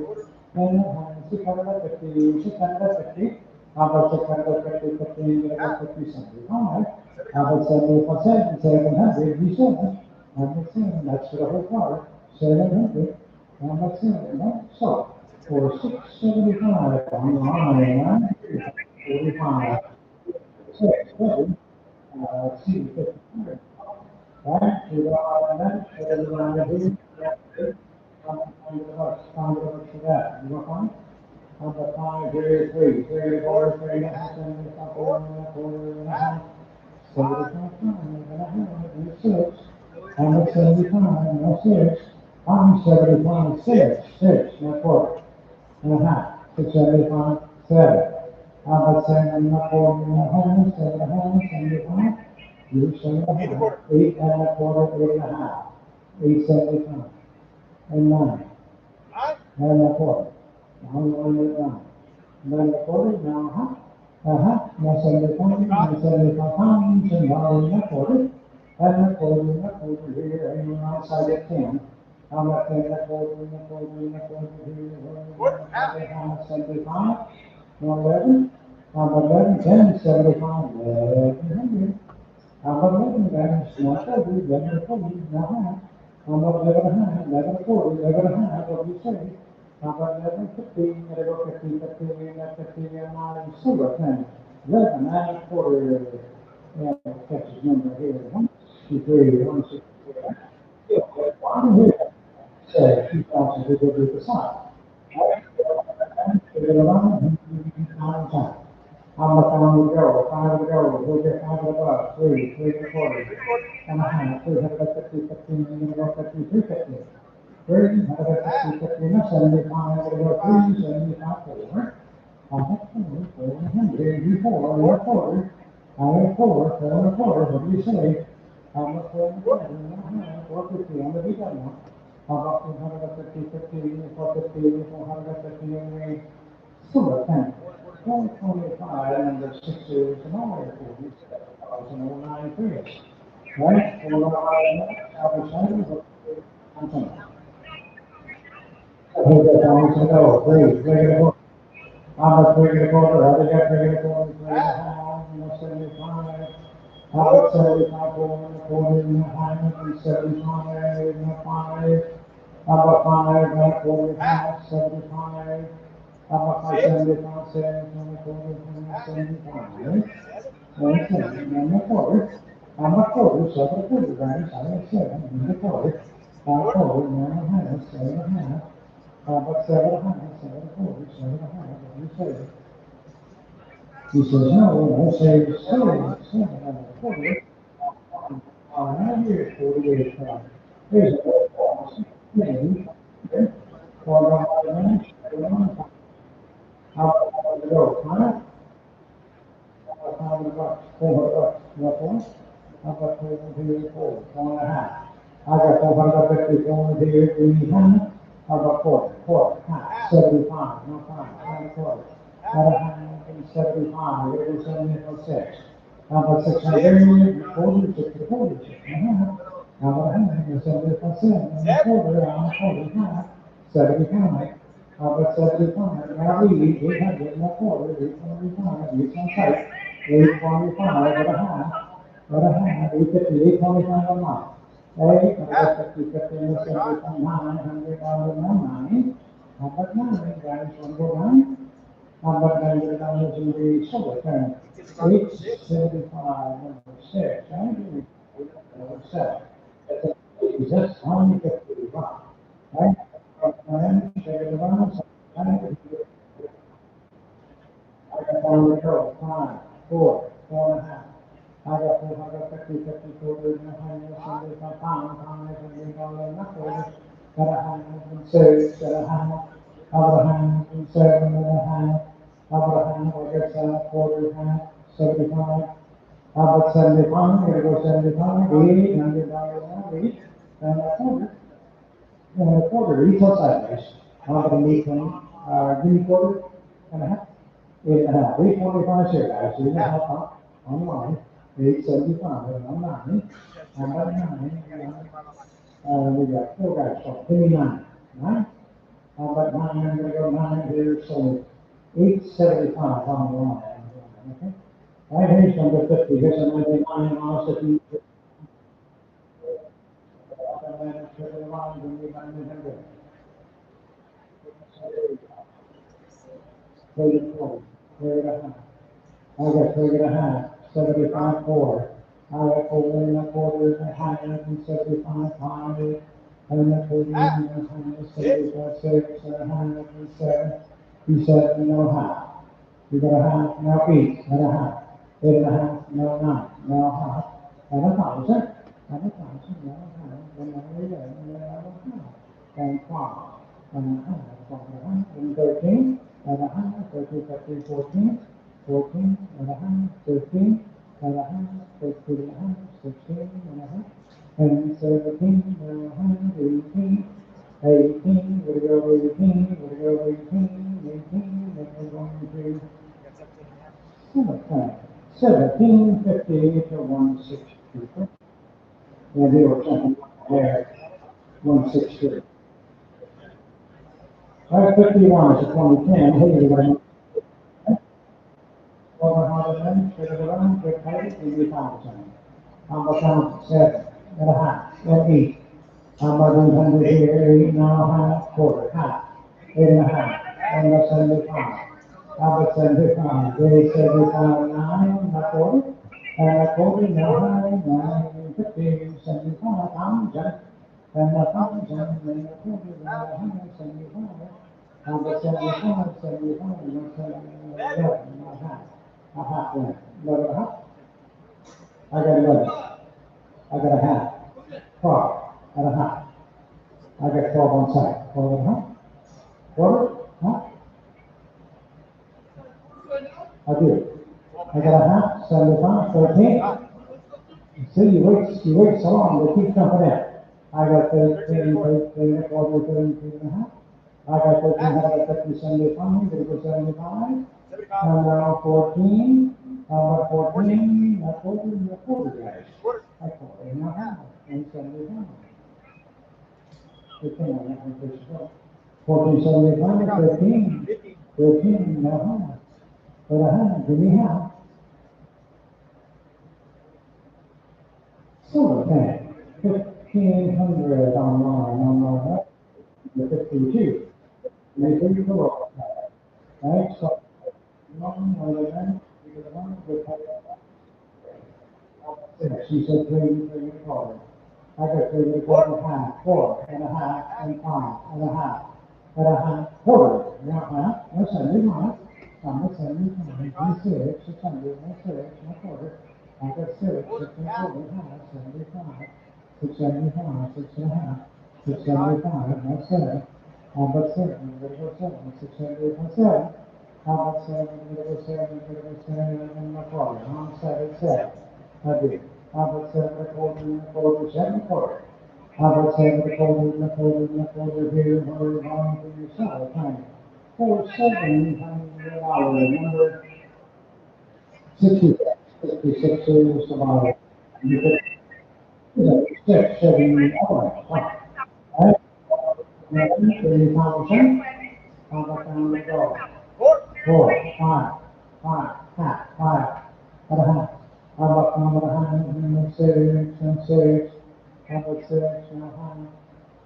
and a half, 650, 650. How about 650, 15, gotta go 50, 75. How about 75, 700, you said. How about 7, that's for the whole car, 700. How about 7, no? So, for 675 online, 45, 6, 7, 2, 55. Right? We got all of that, so everyone here, find the works for that. You want one? Number 5, here, 3, 3, 4, 3, and a half, and a quarter, and a quarter, and a half. 75, and a half, and 6. And it's 75, and 6. I'm 75, 6, 6, and a quarter, and a half. 675, 7. How about 7 and a quarter, and a half, 7 and a half, 75? You 7 and a half, 8 and a quarter, 8 and a half. 875, and 9. 9 and a quarter. Now 9 and 9. 9 and a quarter, now half. Now 75, now 75 pounds, and 9 and a quarter. And a quarter, and a quarter here, and you're outside at 10. How about 10 and a quarter, and a quarter, and a quarter here, 75. Now 11. How about 11, 10, 75, 1100. How about 11, guys? Now 40, 11 40, now half. How about 11 and a half, 11 40, 11 and a half, what do you say? How about 11 50, gotta go 50, 50, and that 50, and 9, silver 10. 11, 9 and a quarter, yeah, Texas number here, 163, 163. Yeah, one here, say, 2,000, we go to the side. How much time to go? 5 to go. We'll get 5 above. 3, 3 and a quarter. And a half. 350, 15, and go 50, 350. 3, 150, 15, and 75. We'll go 3, 75, 4. I have 4, 4 and a hundred. You 4 and a quarter. I have 4, 4 and a quarter. What do you say? How much 4 and a quarter? And a half. 450 on the big one. How about 450, 15, 450, 450, and silver 10. 425, number 6 is an hour, 47,093. Right? 405, average number, something. Hold that down to go, 3, 3 and a quarter. How about 3 and a quarter? How did that 3 and a quarter? 3 and a half, 75. How about 75, 4 and a quarter, and a half, and 75, and a 5. How about 5 and a quarter, half, 75. How about 575, 7 and a quarter, 75, and 7 and a quarter. I'm a quarter, seven quarter, guys, I got seven, I'm a quarter. Quarter, 9.5, 7.5. But 7.5, 7 quarters, 7.5, what do you say? He says, no, I say, 7.5 here's 48 pounds. Here's a maybe, for a man, how about the road, huh? $400, what one? How about 4, 4.5? I got 450, 400, how about quarter, half, 75, no five, not a quarter. At 175, it was 706. How about 600, 40, 60, 40, how about 175, a quarter, a quarter, half, 75. How about 75? Now we 800, no quarter, 825, each on site, 825, at a half, 850, 825 a month. Hey, I got 50, 50, and 75, 900, how about 9, guys, want to go 9? How about $900 in the solar panel? 875, number 6, right? Number 7. That's only 50 bucks, right? And share the balance. I got one to go, 5, 4, 4.5. I got 450, 50, 40, 175 pounds, $100, knuckles, got 106, got 100, about 107 and a half, about 100, I guess, quarter, half, 75, about 75, here goes 75, $800 now, each, and a quarter, each sideways. How about an 8, give me quarter and a half? 8.5, 845 here, guys, so you can help out online, 875, and online, and about 9, we got 4 guys, so give me 9, 9? How about 9, I'm gonna go 9 here, so 875 on the line, okay? All right, here's number 50, here's a 99, miles if you. I got 3.5, 75, 4. I got 4 and a quarter, 175, 5, and a quarter, 175, 6, and 107, 7, no half. You got a half, now 8, and a half, 8.5, no 9, no half, and 1,000, and 1,000, no half, and 11, and 12, and a half, and 13, and a half, 13, 13, 14, 14 and a half, 13 and a half, 13 and a half, 16 and a half, and 17 and a half, 18, 18, we're going to go 18, we're going to go 18, 18, then we're going to 1750 to 160. And here we're something there, 160. All right, 51 is a 2010. Hey, everybody. Over 100, 51, 3,000. How about 7 and a half, and 8. How about 800 here, 8 now, half, quarter, half, 8 and a half, and that's 75. How about 75? They 75, 9, a quarter, and a quarter, now, 9, 50, 75, thousand, and a thousand, and a quarter, and 175. How about 75, 75, and 11, a half. A half one. 11 and a half. I got 11. I got a half. 12 and a half. I got 12 on side. 12 and a half. Quarter? Huh? I do. I got a half. 75. 13. See, you wait so long, they keep jumping in. I got 13, 13, 12, 13 and a half. I got 13, I got 50, 75, there goes 75. And now 14, 14, not 14, not 40 guys. I 40 and a half, and 75. 15, I have to push it up. 14, 75, 13, 13 and a half. But a half, give me half. So, okay, 1,500 on the 52. Make it below. Right, so, 1, 11, because 1, 6. She said 3 and 3 1/4. I got 3 1/4, 4 and 5 1/2 Now, that's 75. I'm 75, 6, 600, 6 1/4. I got 6 1/4, 75, 675, 6.5, that's 7. How about 7? I'm gonna go 7, 600, 7. How about 7? I'm gonna go 7, I'm gonna go 7, and a quarter. I'm 7, 7. I do. How about 7 1/4, and a quarter, 7 1/4. How about 7 1/4, and a quarter, and a quarter here, and we're going to yourself, kind of. So $700, number 66, 66 is about, you could, 6, 7, all right. All right, 30,000. How about down the go? 4, 5, 5, half, 5, and a half. How about number 100, 6, and 6, how about 6, and a half,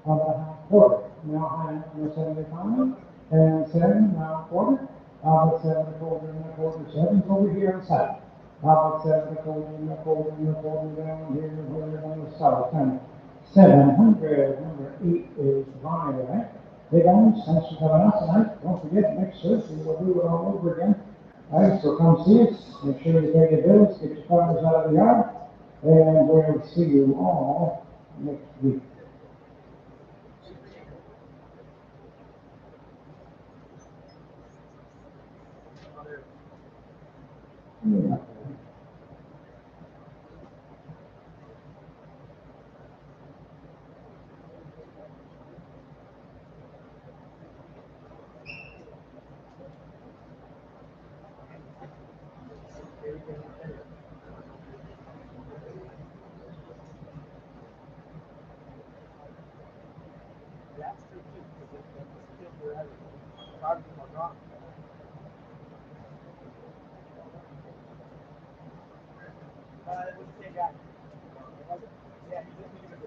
how about a half, quarter, now high, and 75, and 7, now quarter, how about 7 1/4, and a quarter, 7 over here on the side. How about 7 1/4, and a quarter, and a quarter down here, on the south, 700, number 8 is right, right? Hey guys, thanks for coming out tonight. Don't forget, next Thursday we'll do it all over again. All right, so come see us. Make sure you pay your bills, get your cars out of the yard, and we'll see you all next week. Yeah. That's true too, because it's still forever. Charging them are gone. It was the same guy. Yeah, he just